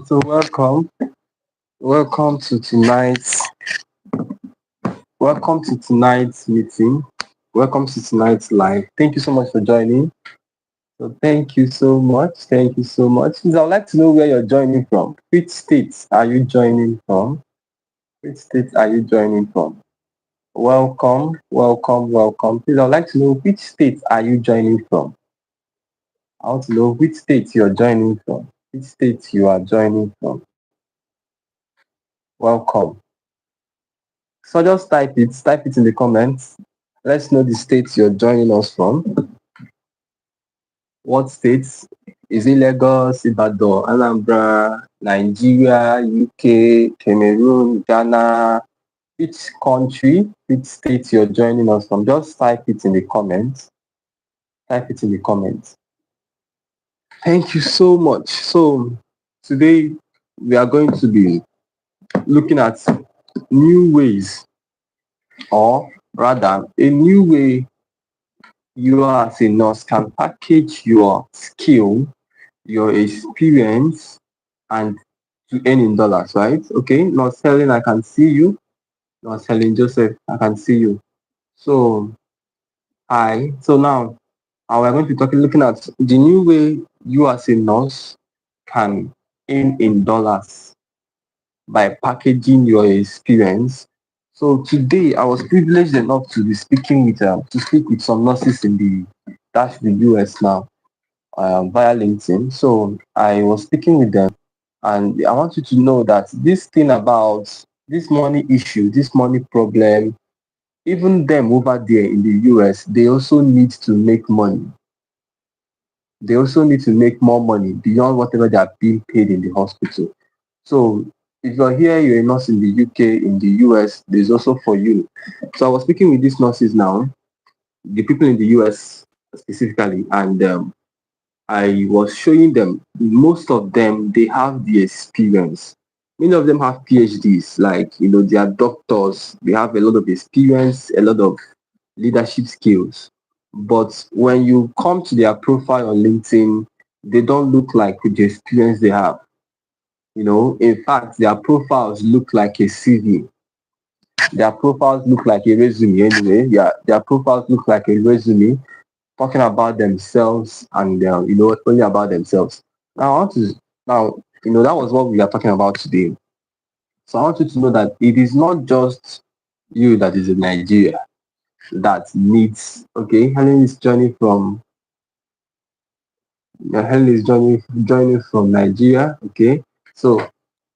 So welcome to tonight's meeting. Welcome to tonight's live. Thank you so much for joining. So thank you so much. Thank you so much. Please, I would like to know where you're joining from. Which states are you joining from? Which states are you joining from? Welcome. Please, I would like to know which states are you joining from? I want to know which states you're joining from. Which states you are joining from. Welcome. So just type it in the comments. Let's know the states you're joining us from. What states? Is it Lagos, Ibadan, Anambra, Nigeria, UK, Cameroon, Ghana? Which country, which state you're joining us from? Just type it in the comments. Type it in the comments. Thank you so much. So today we are going to be looking at new ways, or rather a new way you as a nurse can package your skill, your experience, and to earn in dollars, right? Okay, not selling, I can see you. Not selling, Joseph, I can see you. So, hi. So now, we're going to be looking at the new way you as a nurse can earn in dollars by packaging your experience. So today, I was privileged enough to be speaking with to speak with some nurses in the US now via LinkedIn. So I was speaking with them, and I want you to know that this thing about this money issue, this money problem, even them over there in the US, they also need to make money. They also need to make more money beyond whatever they are being paid in the hospital. So if you're here, you're a nurse in the UK, in the US, there's also for you. So I was speaking with these nurses now, the people in the US specifically, and I was showing them, most of them, they have the experience. Many of them have PhDs, like, they are doctors, they have a lot of experience, a lot of leadership skills. But when you come to their profile on LinkedIn, they don't look like the experience they have. In fact, their profiles look like a CV. Their profiles look like a resume anyway. Yeah, their profiles look like a resume talking about themselves and only about themselves. Now I want to now that was what we are talking about today. So I want you to know that it is not just you that is in Nigeria that needs. Okay, Helen is joining from Nigeria. Okay, so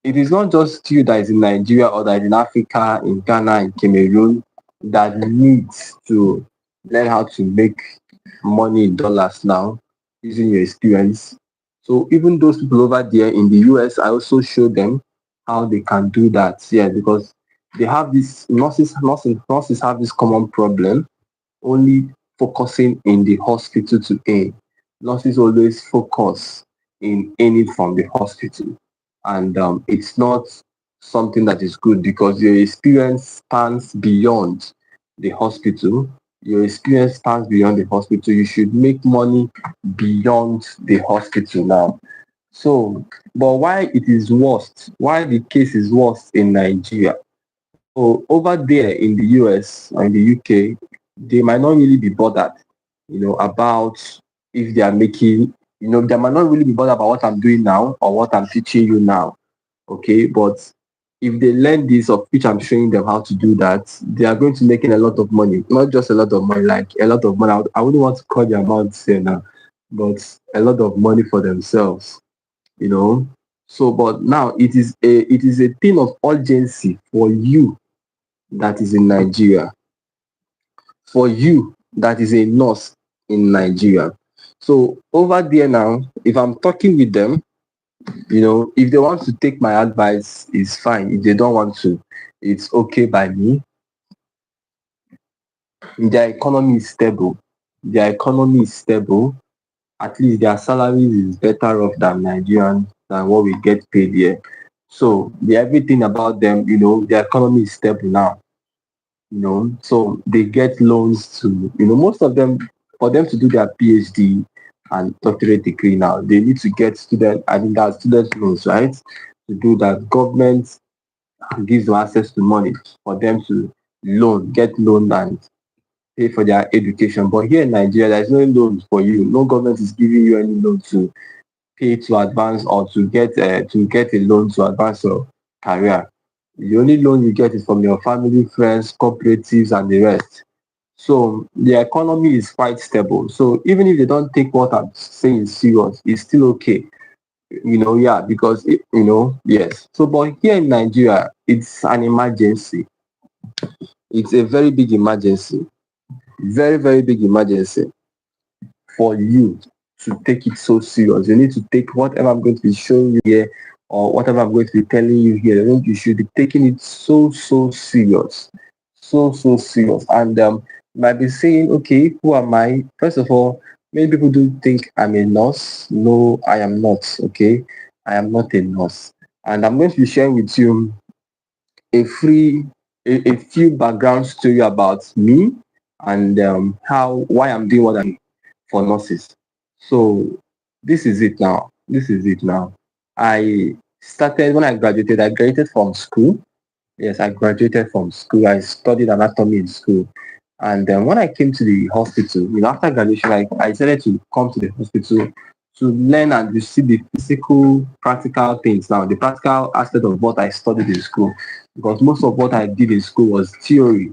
it is not just you that is in Nigeria or that is in Africa, in Ghana, in Cameroon that needs to learn how to make money in dollars now using your experience. So even those people over there in the US, I also show them how they can do that. Yeah, because they have this nurses have this common problem, only focusing in the hospital to earn. Nurses always focus in earning from the hospital, and it's not something that is good because your experience spans beyond the hospital. Your experience spans beyond the hospital. You should make money beyond the hospital now. So, but why it is worst? Why the case is worst in Nigeria? So over there in the US or in the UK, they might not really be bothered, about if they are making, they might not really be bothered about what I'm doing now or what I'm teaching you now. Okay, but if they learn this, of which I'm showing them how to do that, they are going to make a lot of money. Not just a lot of money, like a lot of money. I wouldn't want to call the amount here now, but a lot of money for themselves, you know. So, but now it is a thing of urgency for you that is in Nigeria, for you that is a nurse in Nigeria. So over there now, if I'm talking with them, if they want to take my advice, it's fine. If they don't want to, it's okay by me. Their economy is stable. Their economy is stable. At least their salaries is better off than Nigerian than what we get paid here. So everything about them, their economy is stable now. So they get loans to, most of them, for them to do their PhD, and doctorate degree now. They need to get that's student loans, right? To do that, government gives them access to money for them to get loan and pay for their education. But here in Nigeria, there's no loan for you. No government is giving you any loan to pay to advance or to get a loan to advance your career. The only loan you get is from your family, friends, cooperatives, and the rest. So the economy is quite stable. So even if they don't take what I'm saying serious, it's still okay. Yeah, because yes. So but here in Nigeria, it's an emergency. It's a very big emergency. Very, very big emergency for you to take it so serious. You need to take whatever I'm going to be showing you here or whatever I'm going to be telling you here. I think you should be taking it so, so serious. So, so serious. And you might be saying, okay, who am I? First of all, many people do think I'm a nurse. No, I am not. Okay. I am not a nurse. And I'm going to be sharing with you a free a few background story about me and why I'm doing what I'm doing for nurses. So this is it now. This is it now. I started when I graduated. I graduated from school. Yes, I graduated from school. I studied anatomy in school. And when I came to the hospital, after graduation, I decided to come to the hospital to learn and to see the physical, practical things now, the practical aspect of what I studied in school. Because most of what I did in school was theory.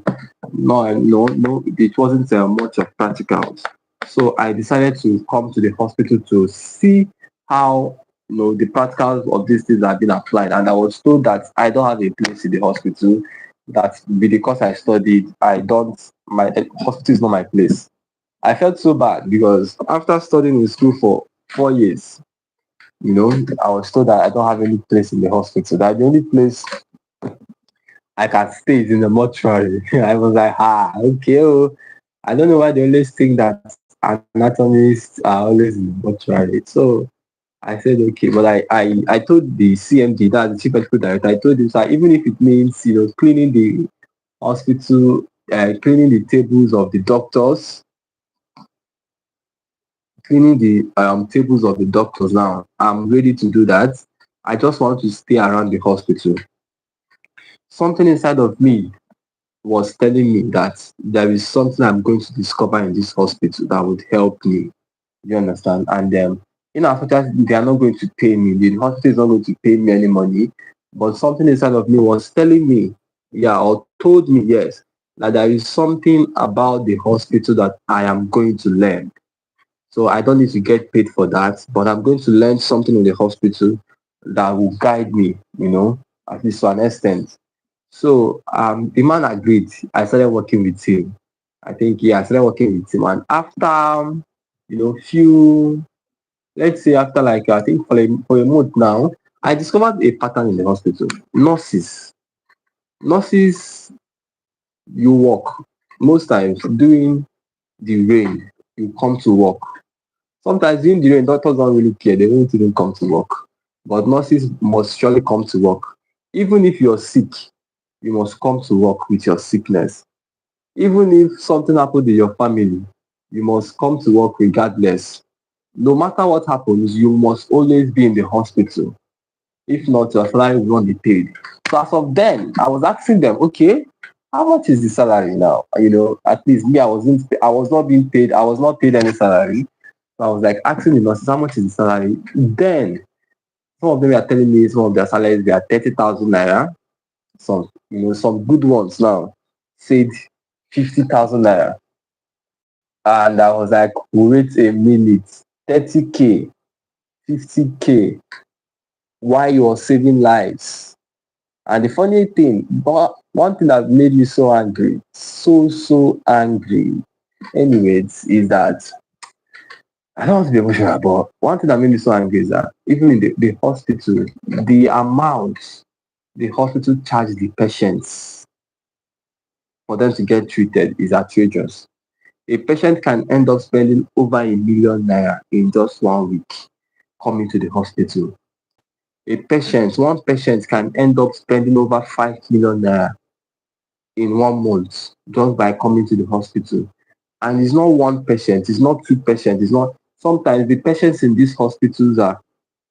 No, it wasn't much of practicals. So I decided to come to the hospital to see how the practicals of these things have been applied. And I was told that I don't have a place in the hospital, that because I studied, my hospital is not my place. I felt so bad because after studying in school for 4 years, I was told that I don't have any place in the hospital, that the only place I can stay is in the mortuary. I was like, okay. Oh. I don't know why they always think that anatomists are always in the mortuary. So I said, okay, but I told the CMD, that's the chief medical director, I told him that even if it means, cleaning the hospital, cleaning the tables of the doctors, cleaning the tables of the doctors now, I'm ready to do that. I just want to stay around the hospital. Something inside of me was telling me that there is something I'm going to discover in this hospital that would help me. You understand? And in Africa, they are not going to pay me. The hospital is not going to pay me any money. But something inside of me was telling me, or told me, yes, that there is something about the hospital that I am going to learn. So I don't need to get paid for that, but I'm going to learn something in the hospital that will guide me, at least to an extent. So the man agreed. I started working with him. I think I started working with him, and after few, let's say after like I think for a month now, I discovered a pattern in the hospital. Nurses, you work most times during the rain. You come to work. Sometimes during the rain, doctors don't really care. They won't even come to work. But nurses must surely come to work. Even if you're sick, you must come to work with your sickness. Even if something happened in your family, you must come to work regardless. No matter what happens, you must always be in the hospital. If not, your salary will not be paid. So as of then, I was asking them, okay, how much is the salary now? At least me, I was not being paid. I was not paid any salary. So I was like asking the nurses, how much is the salary? Then some of them were telling me some of their salaries were 30,000 naira. Some good ones now said 50,000 naira. And I was like, wait a minute, 30K, 50K, why you're saving lives? And the funny thing, but one thing that made me so angry, so angry, anyways, is that I don't want to be emotional, but one thing that made me so angry is that even in the hospital, the amount the hospital charge the patients for them to get treated is outrageous. A patient can end up spending over 1 million naira in just 1 week coming to the hospital. One patient can end up spending over 5 million naira in 1 month just by coming to the hospital. And it's not one patient, it's not two patients, it's not sometimes the patients in these hospitals are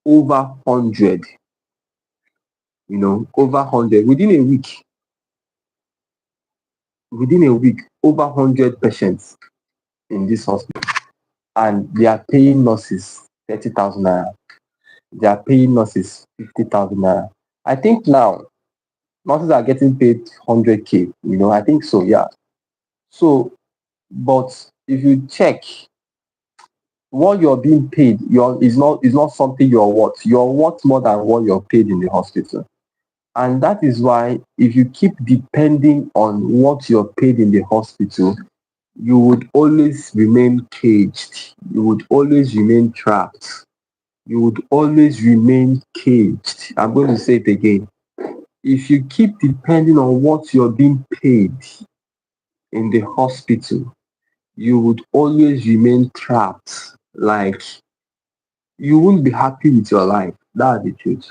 over 100, over 100 within a week, over 100 patients in this hospital, and they are paying nurses 30,000 naira. They are paying nurses 50,000 naira. I think now nurses are getting paid 100K. I think so. Yeah. So, but if you check what you're being paid, is not something you're worth. You're worth more than what you're paid in the hospital. And that is why if you keep depending on what you're paid in the hospital, you would always remain caged. You would always remain trapped. You would always remain caged. I'm going to say it again. If you keep depending on what you're being paid in the hospital, you would always remain trapped. Like, you won't be happy with your life. That's the truth.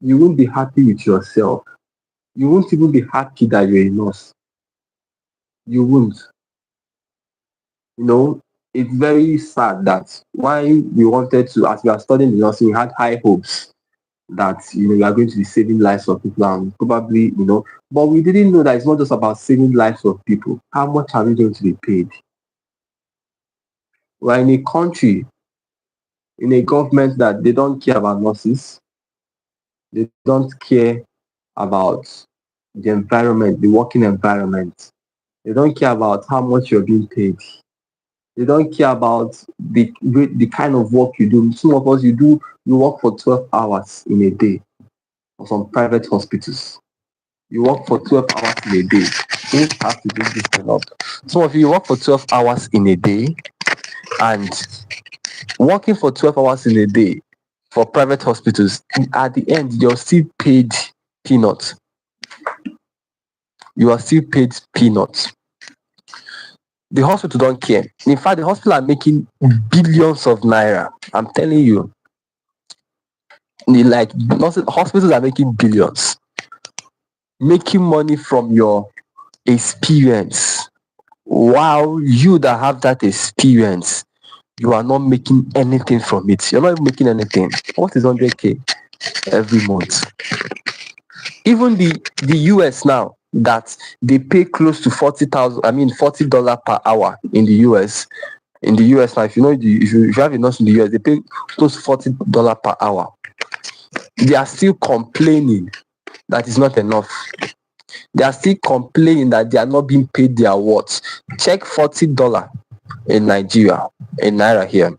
You won't be happy with yourself. You won't even be happy that you're a nurse. You won't. It's very sad that why we wanted to, as we are studying the nursing, we had high hopes that we are going to be saving lives of people, and probably, but we didn't know that it's not just about saving lives of people. How much are we going to be paid? We're in a country, in a government that they don't care about nurses. They don't care about the environment, the working environment. They don't care about how much you're being paid. They don't care about the kind of work you do. Some of us, you work for 12 hours in a day for some private hospitals. You work for 12 hours in a day. You have to do this thing up. Some of you work for 12 hours in a day, and working for 12 hours in a day for private hospitals, at the end, you're still paid peanuts. You are still paid peanuts. The hospital don't care. In fact, the hospital are making billions of naira. I'm telling you. Hospitals are making billions. Making money from your experience. While you that have that experience, you are not making anything from it. You're not even making anything. What is 100K every month? Even the US now, that they pay close to $40 per hour in the US. In the US now, if you have a nurse in the US, they pay close to $40 per hour. They are still complaining that it's not enough. They are still complaining that they are not being paid their worth. Check $40 in Nigeria, in naira here.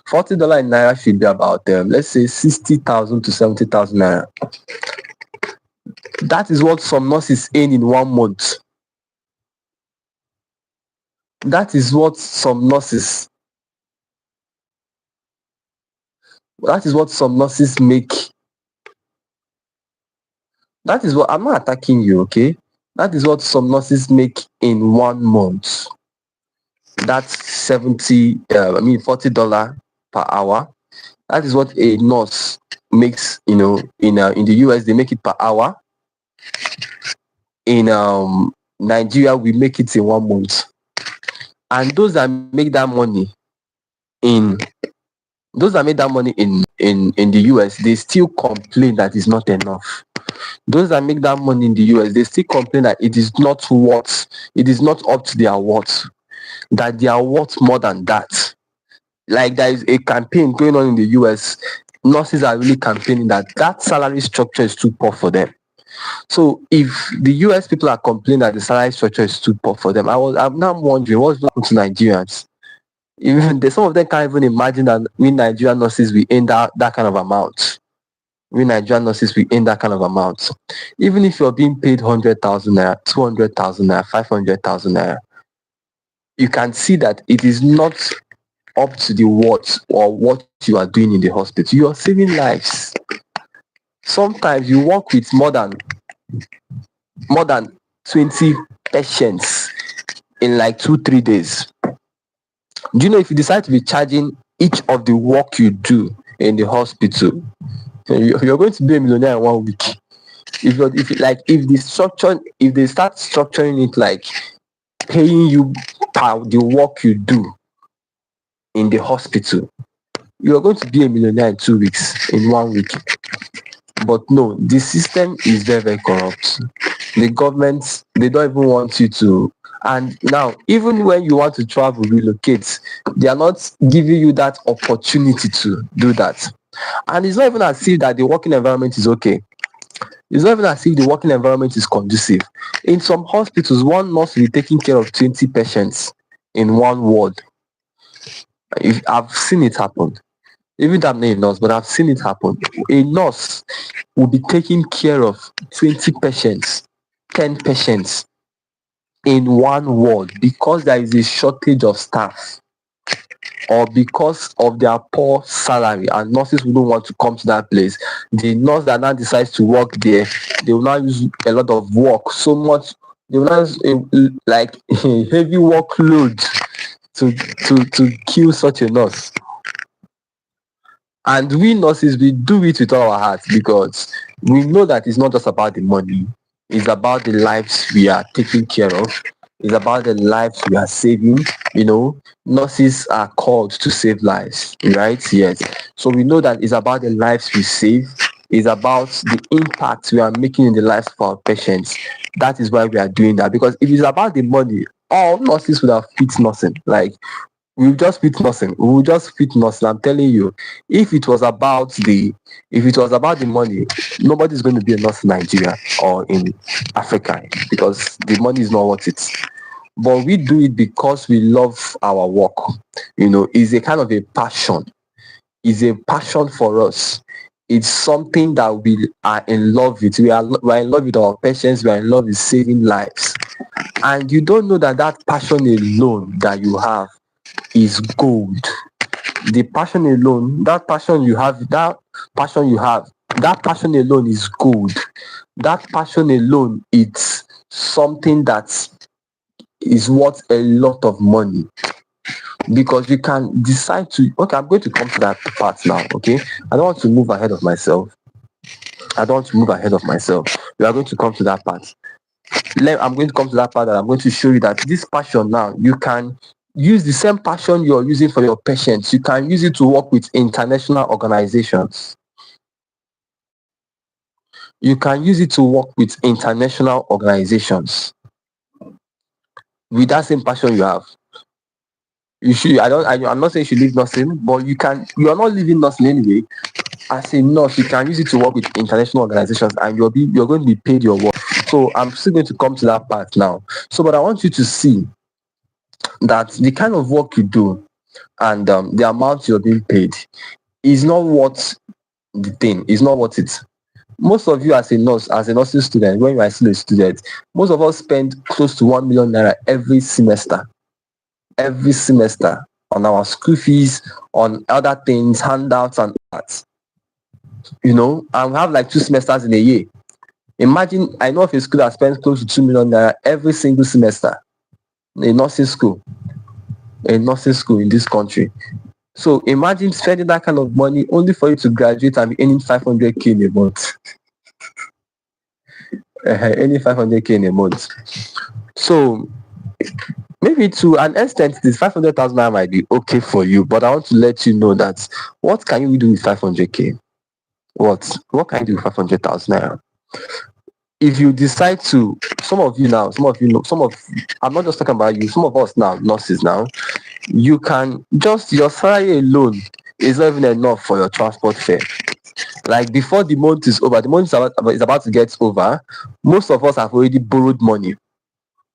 $40 in naira should be about let's say 60,000 to 70,000 naira. That is what some nurses earn in 1 month. That is what some nurses make. That is what, I'm not attacking you, okay? That is what some nurses make in 1 month. That's $40 per hour. That is what a nurse makes, in the US, they make it per hour. In Nigeria, we make it in 1 month. And those that make that money in the US, they still complain that it's not enough. Those that make that money in the US, they still complain that it is not up to their worth, that they are worth more than that. Like, there is a campaign going on in the US. Nurses are really campaigning that salary structure is too poor for them. So if the US people are complaining that the salary structure is too poor for them, I'm now wondering what's happening to Nigerians. Even some of them can't even imagine that we Nigerian nurses we earn that kind of amount. We Nigerian nurses we earn that kind of amount. Even if you're being paid 100,000 naira, 200,000 naira, 500,000 naira, you can see that it is not up to the worth or what you are doing in the hospital. You are saving lives. Sometimes you work with more than 20 patients in like 2-3 days. Do you know, if you decide to be charging each of the work you do in the hospital, you're going to be a millionaire in 1 week. If they start structuring it like paying you per the work you do, in the hospital, you are going to be a millionaire in 2 weeks, in 1 week. But no, the system is very, very corrupt. The government, they don't even want you to. And now, even when you want to travel, relocate, they are not giving you that opportunity to do that. And it's not even as if that the working environment is okay. It's not even as if the working environment is conducive. In some hospitals, one nurse will be taking care of 20 patients in one ward. If I've seen it happen. Even though I'm not a nurse, but I've seen it happen. A nurse will be taking care of 20 patients, 10 patients in one ward because there is a shortage of staff or because of their poor salary, and nurses who don't want to come to that place. The nurse that now decides to work there, they will now use a lot of work, so much, they will now use like a heavy workload to kill such a nurse. And we nurses, we do it with all our hearts because we know that it's not just about the money. It's about the lives we are taking care of. It's about the lives we are saving. Nurses are called to save lives, right? Yes. So we know that it's about the lives we save. It's about the impact we are making in the lives of our patients. That is why we are doing that. Because if it's about the money, all nurses would have fit nursing. Like, we will just fit nursing. We will just fit nursing. I'm telling you, if it was about the money, nobody's going to be a nurse in Nigeria or in Africa because the money is not worth it. But we do it because we love our work. It's a kind of a passion. It's a passion for us. It's something that we are in love with. We are in love with our patients. We are in love with saving lives. And you don't know that passion alone that you have is gold. The passion alone, that passion alone is gold. That passion alone, it's something that is worth a lot of money. Because you can decide to, okay, I'm going to come to that part now, okay? I don't want to move ahead of myself. We are going to come to that part. I'm going to come to that part that I'm going to show you that this passion now, you can use the same passion you're using for your patients. You can use it to work with international organizations. You can use it to work with international organizations. With that same passion you have. You should. I'm not saying you should leave nursing, but you are not leaving nursing anyway. As a nurse, you can use it to work with international organizations, and you're going to be paid your work. So I'm still going to come to that part now. So, but I want you to see that the kind of work you do and the amount you're being paid is not what the thing is not worth it. Most of you as a nursing student, when you are still a student, most of us spend close to 1 million naira every semester on our school fees, on other things, handouts and that. And we have like 2 semesters in a year. Imagine, I know of a school that spends close to 2 million naira every single semester. A nursing school in this country. So imagine spending that kind of money only for you to graduate and be earning 500k in a month. Earning 500k in a month. So maybe to an extent, this 500,000 naira might be okay for you, but I want to let you know that what can you do with 500k? What can you do with 500,000 naira? If you decide to, I'm not just talking about you, some of us now, nurses now, you can just, your salary alone is not even enough for your transport fare. Like before the month is over, the month is about to get over, most of us have already borrowed money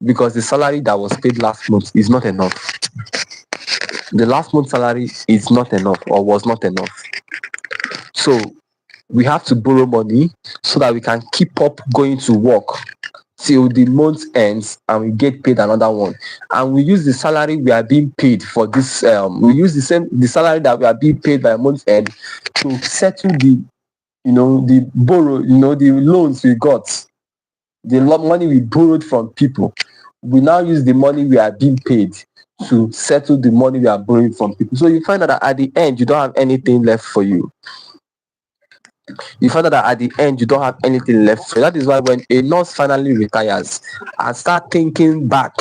because the salary that was paid last month is not enough. The last month's salary is not enough or was not enough. So we have to borrow money so that we can keep up going to work till the month ends and we get paid another one. And we use the salary we are being paid for this, we use the salary that we are being paid by month end to settle the loans we got, the money we borrowed from people. We now use the money we are being paid to settle the money we are borrowing from people. So you find out that at the end, you don't have anything left for you. That is why when a nurse finally retires and start thinking back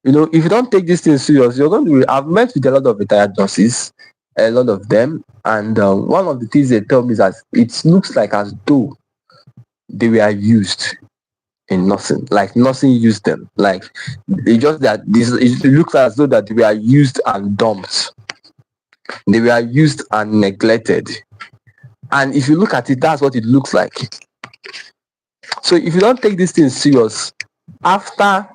If you don't take this thing serious, you're going to. I've met with a lot of retired nurses, a lot of them, and one of the things they tell me is that it looks like as though they were used in nursing, like nursing used them, like it just that this. It looks as though that they were used and dumped, they were used and neglected, and if you look at it, that's what it looks like. So if you don't take this thing serious, after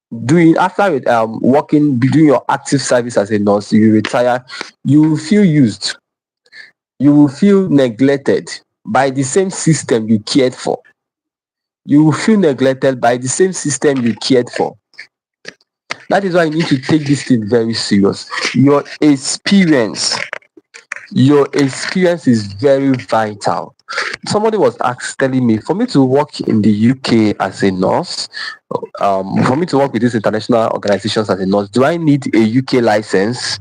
working, doing your active service as a nurse, you retire, you will feel used, you will feel neglected by the same system you cared for, you will feel neglected by the same system you cared for. That is why you need to take this thing very serious. Your experience is very vital. Somebody was telling me, for me to work in the UK as a nurse, for me to work with these international organizations as a nurse, do I need a UK license?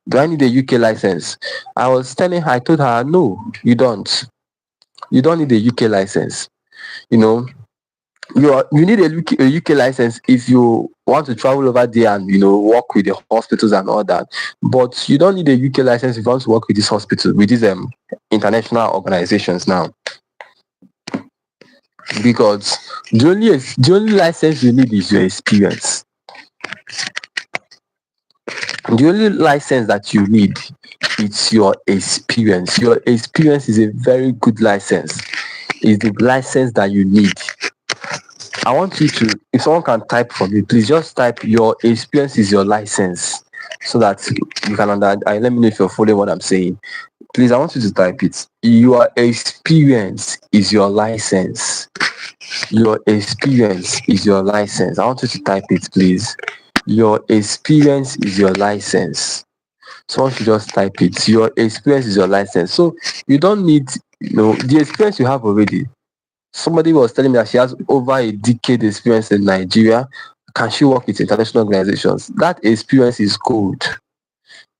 Do I need a UK license? I told her, no, you don't. You don't need a UK license. You need a UK license if you want to travel over there and work with the hospitals and all that. But you don't need a UK license if you want to work with these hospitals, with these international organizations now. Because the only license you need is your experience. The only license that you need is your experience. Your experience is a very good license. It's the license that you need. I want you to, if someone can type for me, please just type your experience is your license so that you can understand. Let me know if you're following what I'm saying. Please, I want you to type it. Your experience is your license. Your experience is your license. I want you to type it, please. Your experience is your license. Someone should just type it. Your experience is your license. So you don't need, the experience you have already. Somebody was telling me that she has over a decade experience in Nigeria. Can she work with international organizations? That experience is gold.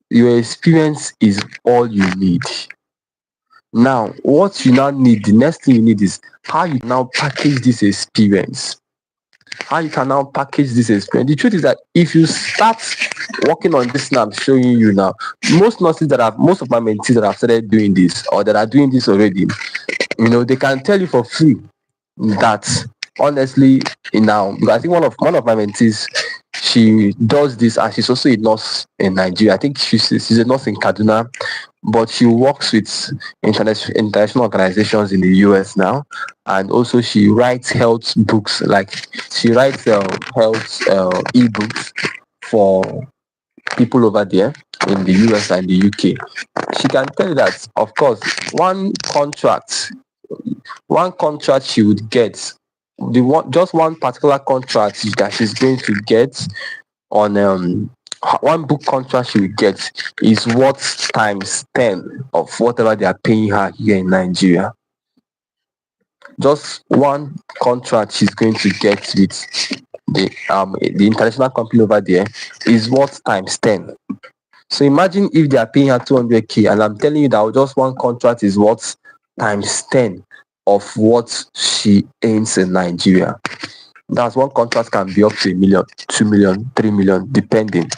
Your experience is all you need. Now, what you now need, the next thing you need is how you now package this experience. How you can now package this experience. The truth is that if you start working on this now, I'm showing you now, most of my mentees that have started doing this or that are doing this already, they can tell you for free that honestly now, because I think one of my mentees, she does this and she's also a nurse in Nigeria. I think she's a nurse in Kaduna, but she works with international organizations in the US now, and also she writes health books, like she writes health ebooks for people over there in the US and the UK. She can tell you that, of course, one contract she would get, just one particular contract that she's going to get on one book contract she will get is worth times 10 of whatever they are paying her here in Nigeria. Just one contract she's going to get with the international company over there is worth times 10. So imagine if they are paying her 200k, and I'm telling you that just one contract is worth times 10 of what she earns in Nigeria. That's one contract can be up to 1 million, 2 million, 3 million, depending.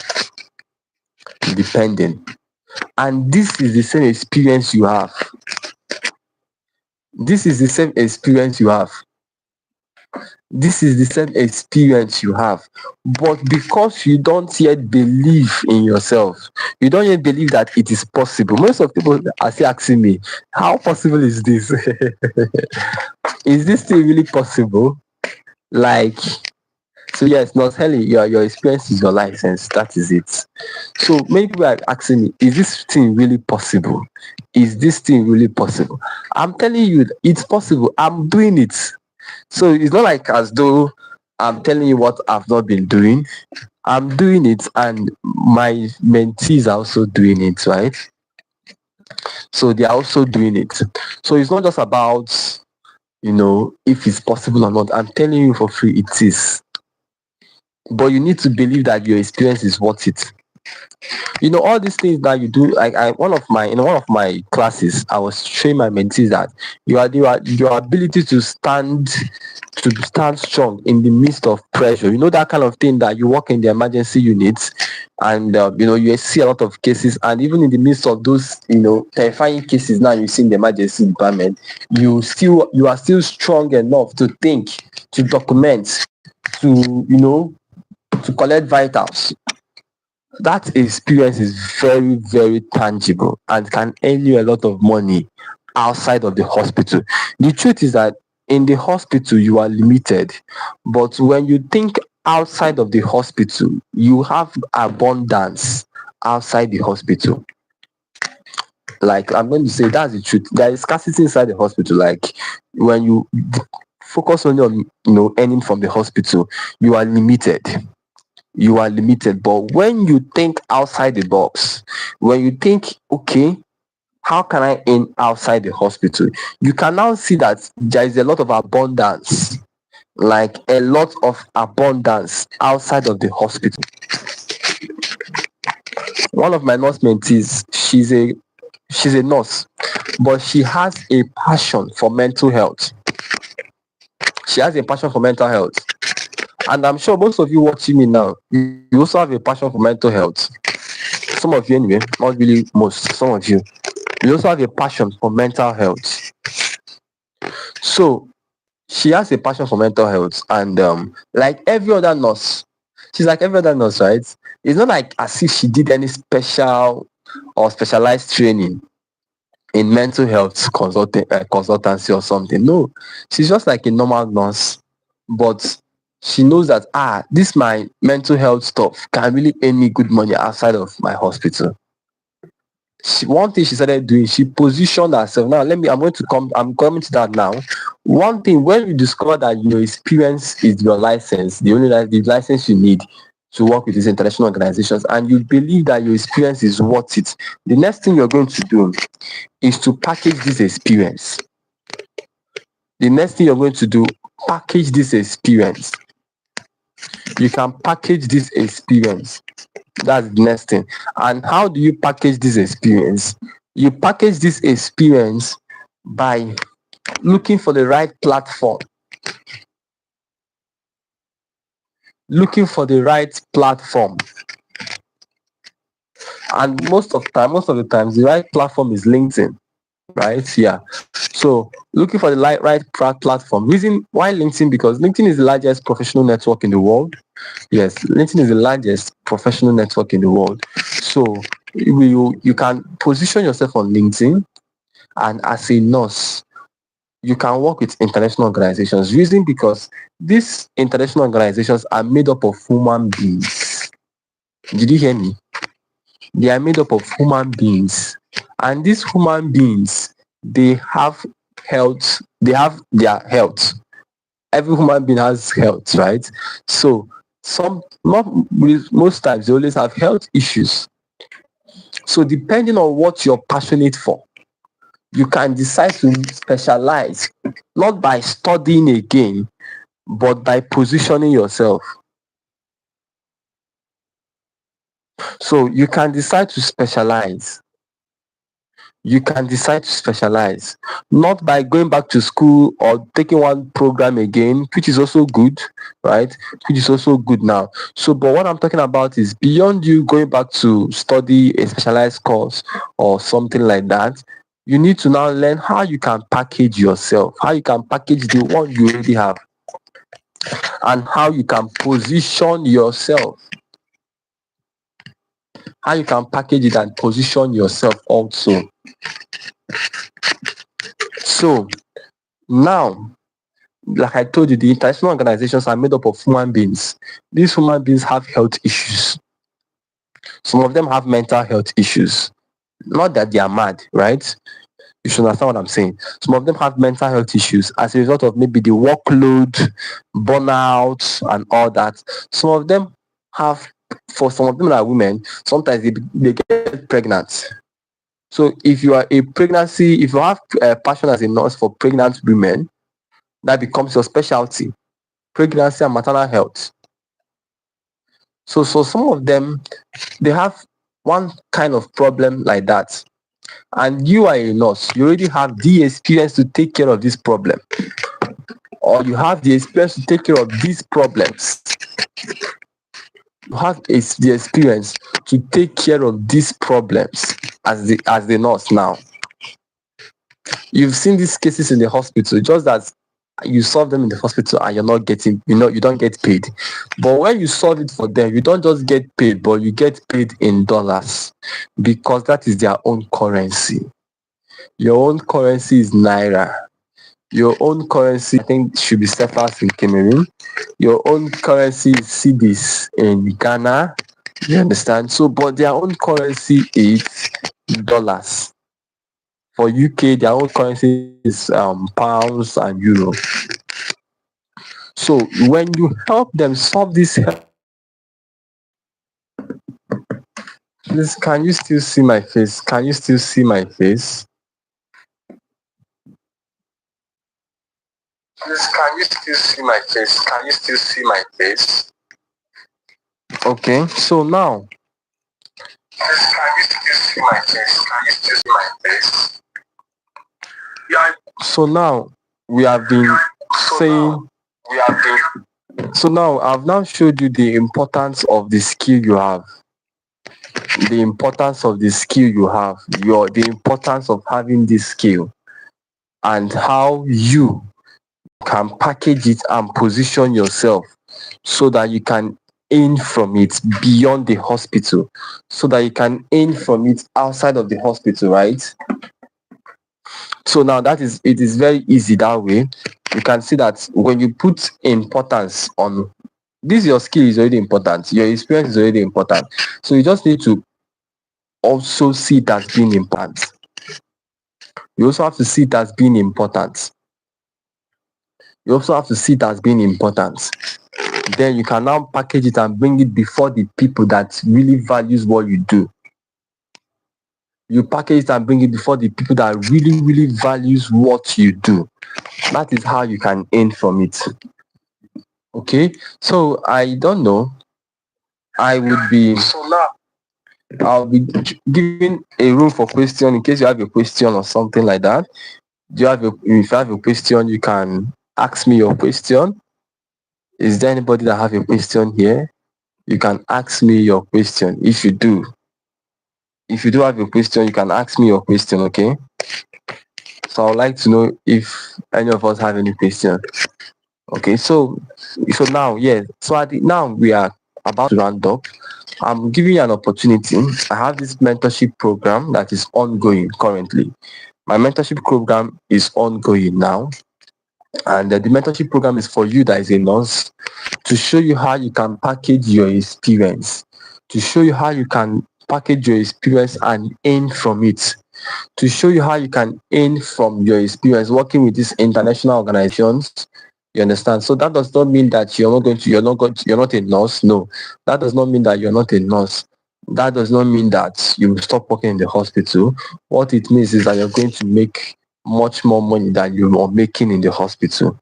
And this is the same experience you have. This is the same experience you have. But because you don't yet believe in yourself, you don't yet believe that it is possible. Most of people are still asking me, how possible is this? Is this thing really possible? So yes, not Heli, your experience is your license. That is it. So many people are asking me, is this thing really possible? Is this thing really possible? I'm telling you, it's possible. I'm doing it. So it's not like as though I'm telling you what I've not been doing. I'm doing it, and my mentees are also doing it, right? So they are also doing it. So it's not just about, if it's possible or not. I'm telling you for free, it is. But you need to believe that your experience is worth it. All these things that you do, like in one of my classes, I was showing my mentees that your ability to stand strong in the midst of pressure. That kind of thing that you work in the emergency units, and you see a lot of cases, and even in the midst of those terrifying cases now you see in the emergency department, you are still strong enough to think, to document, to collect vitals. That experience is very, very tangible and can earn you a lot of money outside of the hospital. The truth is that in the hospital you are limited, but when you think outside of the hospital, you have abundance outside the hospital. Like, I'm going to say that's the truth. There is scarcity inside the hospital. Like, when you focus only on earning from the hospital, you are limited. But when you think outside the box, when you think, okay, how can I earn outside the hospital, you can now see that there is a lot of abundance, like a lot of abundance outside of the hospital. One of my nurse mentees, she's a nurse, but she has a passion for mental health. And I'm sure most of you watching me now, you also have a passion for mental health. Some of you anyway, not really most, some of you also have a passion for mental health. So she has a passion for mental health, and like every other nurse, she's like every other nurse, right? It's not like as if she did any special or specialized training in mental health consultancy or something. No, she's just like a normal nurse, but she knows that this my mental health stuff can really earn me good money outside of my hospital. One thing she started doing, she positioned herself. Now I'm coming to that now. One thing, when you discover that your experience is your license, the license you need to work with these international organizations, and you believe that your experience is worth it, the next thing you're going to do is to package this experience. Package this experience. You can package this experience. That's the next thing. And how do you package this experience? You package this experience by looking for the right platform. And most of the times, the right platform is LinkedIn, right? Yeah. So looking for the right platform. Reason why LinkedIn? Because LinkedIn is the largest professional network in the world. Yes, LinkedIn is the largest professional network in the world. So you can position yourself on LinkedIn, and as a nurse, you can work with international organizations. Reason? Because these international organizations are made up of human beings. Did you hear me? They are made up of human beings, and these human beings, they have health. They have their health. Every human being has health, right? So most times they always have health issues. So depending on what you're passionate for, you can decide to specialize, not by studying again, but by positioning yourself. So you can decide to specialize. Not by going back to school or taking one program again, which is also good, right? Which is also good now. So, but what I'm talking about is beyond you going back to study a specialized course or something like that, you need to now learn how you can package yourself, how you can package the one you already have, and how you can position yourself. How you can package it and position yourself also. So now, like I told you, the international organizations are made up of human beings. These human beings have health issues. Some of them have mental health issues. Not that they are mad, right? You should understand what I'm saying. Some of them have mental health issues as a result of maybe the workload, burnout, and all that. For some of them that are women, sometimes they get pregnant. So if you have a passion as a nurse for pregnant women, that becomes your specialty: pregnancy and maternal health. So some of them, they have one kind of problem like that. And you are a nurse, you already have the experience to take care of this problem, or you have the experience to take care of these problems. You have the experience to take care of these problems as the nurse now. You've seen these cases in the hospital, just that you solve them in the hospital and you're not getting, you don't get paid. But when you solve it for them, you don't just get paid, but you get paid in dollars, because that is their own currency. Your own currency is Naira. Your own currency, I think, should be CFAs in Cameroon. Your own currency is cedis in Ghana. You understand? So, but their own currency is dollars. For UK, their own currency is pounds and euro. So when you help them solve this, please, can you still see my face? Can you still see my face? Please, can you still see my face? Can you still see my face? Okay, so now, please, can you still see my face? Can you still see my face? Yeah. So now we have been saying. So now I've now showed you the importance of the skill you have. The importance of the skill you have. The importance of having this skill, and how you can package it and position yourself so that you can earn from it beyond the hospital, so that you can earn from it outside of the hospital, right? So now it is very easy that way. You can see that when you put importance on this, your skill is already important, your experience is already important. So you just need to also see it as being important. You also have to see it as being important. You also have to see it as being important. Then you can now package it and bring it before the people that really values what you do. You package it and bring it before the people that really, really values what you do. That is how you can earn from it. Okay, so I don't know. I'll be giving a room for question in case you have a question or something like that. If you have a question, you can ask me your question. Is there anybody that have a question here? You can ask me your question if you do. If you do have a question, you can ask me your question, okay? So I would like to know if any of us have any question. Okay, so now, yeah. So now we are about to round up. I'm giving you an opportunity. I have this mentorship program that is ongoing currently. My mentorship program is ongoing now. And the mentorship program is for you that is a nurse, to show you how you can package your experience, to show you how you can package your experience and earn from it, to show you how you can earn from your experience working with these international organizations. You understand? So that does not mean that you're not a nurse. No, that does not mean that you're not a nurse. That does not mean that you will stop working in the hospital. What it means is that you're going to make much more money than you are making in the hospital.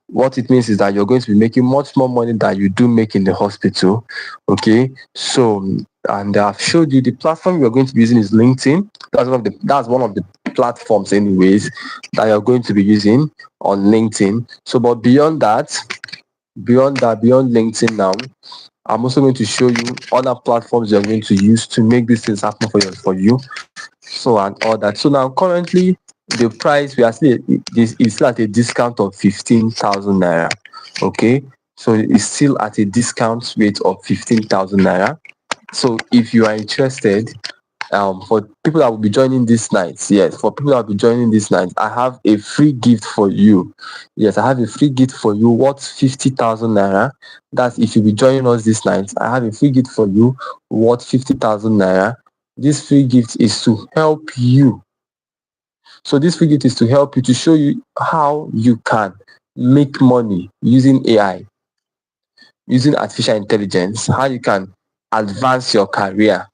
What it means is that you're going to be making much more money than you do make in the hospital. Okay, so, and I've showed you the platform you're going to be using is LinkedIn. That's one of the platforms anyways that you're going to be using on LinkedIn. So, but beyond LinkedIn now, I'm also going to show you other platforms you're going to use to make these things happen for you. So, and all that. So now currently the price we are still is still at a discount of 15,000 naira. Okay, so it's still at a discount rate of 15,000 naira. So if you are interested, for people that will be joining this night, I have a free gift for you. Yes, I have a free gift for you worth 50,000 naira. That's if you be joining us this night. I have a free gift for you worth 50,000 naira. This free gift is to help you. So this free gift is to help you, to show you how you can make money using AI, using artificial intelligence, how you can advance your career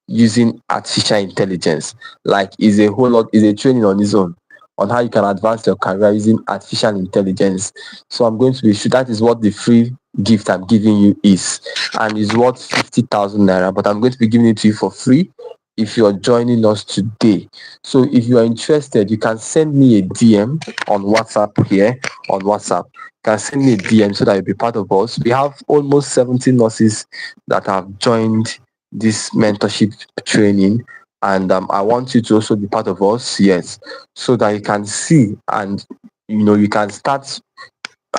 using artificial intelligence. Like, is a training on its own. on how you can advance your career using artificial intelligence. So I'm going to be sure that is what the free gift I'm giving you is, and is worth 50,000 naira, but I'm going to be giving it to you for free if you're joining us today. So if you are interested, you can send me a DM on WhatsApp here on WhatsApp. You can send me a DM so that you'll be part of us. We have almost 70 nurses that have joined this mentorship training, and I want you to also be part of us, yes, so that you can see and you can start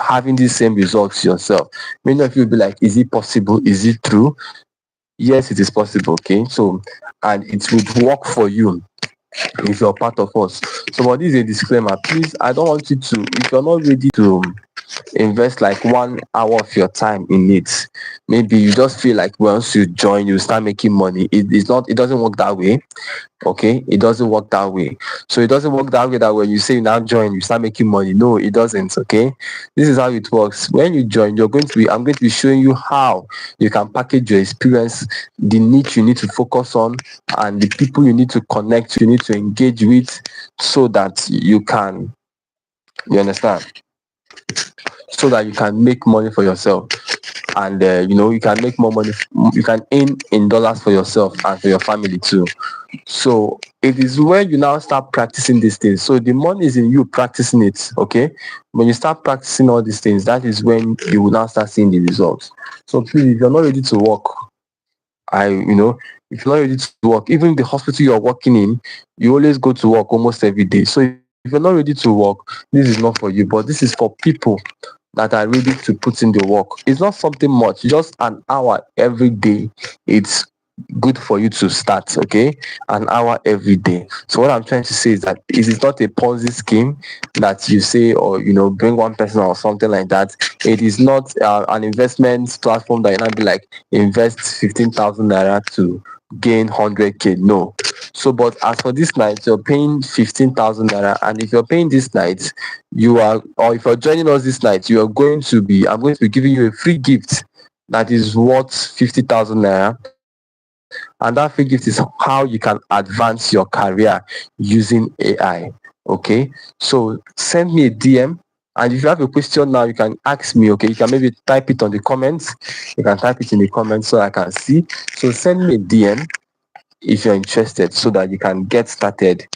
having the same results yourself. Many of you will be like, is it possible? Is it true? Yes, it is possible. Okay, so and it would work for you if you're part of us. So, but this is a disclaimer. Please, I don't want you to, if you're not ready to invest like 1 hour of your time in it, maybe you just feel like once you join, you start making money. It doesn't work that way. Okay, it doesn't work that way. So it doesn't work that way that when you say you now join, you start making money. No, it doesn't. Okay, this is how it works. When you join, I'm going to be showing you how you can package your experience, the niche you need to focus on, and the people you need to connect, you need to engage with, so that you understand, so that you can make money for yourself, and you can make more money. You can earn in dollars for yourself and for your family too. So it is when you now start practicing these things. So the money is in you practicing it. Okay, when you start practicing all these things, that is when you will now start seeing the results. So please, if you're not ready to work, if you're not ready to work, even the hospital you're working in, you always go to work almost every day. So if you're not ready to work, this is not for you. But this is for people that are ready to put in the work. It's not something much, just an hour every day. It's good for you to start, okay? An hour every day. So what I'm trying to say is that it is not a Ponzi scheme that you say, or bring one person or something like that. It is not an investment platform that you not be like, invest 15,000 naira to gain 100k. No. So, but as for this night, you're paying 15,000 naira, and if you're paying this night, or if you're joining us this night, I'm going to be giving you a free gift that is worth 50,000 naira. And that free gift is how you can advance your career using AI. Okay, so send me a DM, and if you have a question now, you can ask me. Okay, you can maybe type it on the comments. You can type it in the comments so I can see. So send me a DM if you're interested, so that you can get started.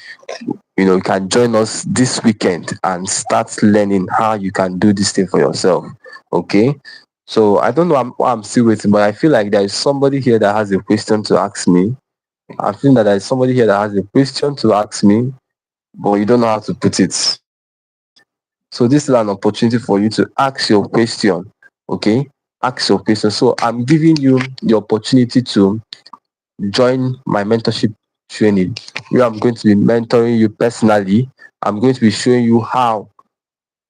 You can join us this weekend and start learning how you can do this thing for yourself. Okay, so I don't know why I'm still waiting, but I feel like there is somebody here that has a question to ask me. I feel that there is somebody here that has a question to ask me, but you don't know how to put it. So this is an opportunity for you to ask your question. Okay, ask your question. So I'm giving you the opportunity to join my mentorship training, where I'm going to be mentoring you personally. I'm going to be showing you how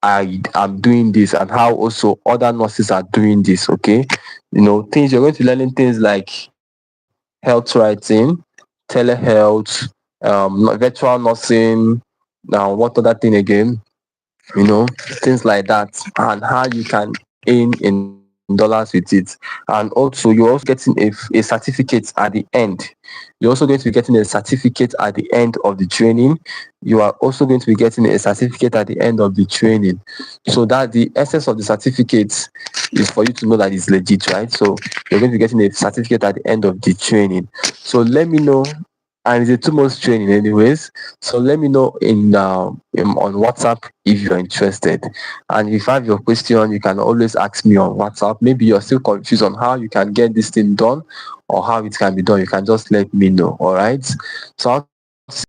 I am doing this and how also other nurses are doing this. Okay, things you're going to be learning, things like health writing, telehealth, virtual nursing. Now, what other thing again? Things like that, and how you can earn in dollars with it. And also, you're also getting a certificate at the end. You're also going to be getting a certificate at the end of the training. You are also going to be getting a certificate at the end of the training. So that the essence of the certificate is for you to know that it's legit, right? So you're going to be getting a certificate at the end of the training. So let me know. And it's a 2 months training anyways. So let me know on WhatsApp if you're interested. And if you have your question, you can always ask me on WhatsApp. Maybe you're still confused on how you can get this thing done or how it can be done. You can just let me know. All right. So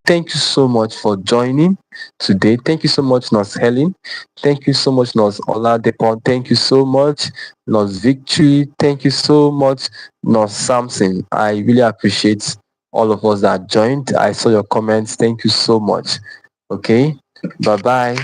thank you so much for joining today. Thank you so much, Nurse Helen. Thank you so much, Nurse Oladepon. Thank you so much, Nurse Victory. Thank you so much, Nurse Samson. I really appreciate all of us that joined. I saw your comments. Thank you so much. Okay. Bye-bye.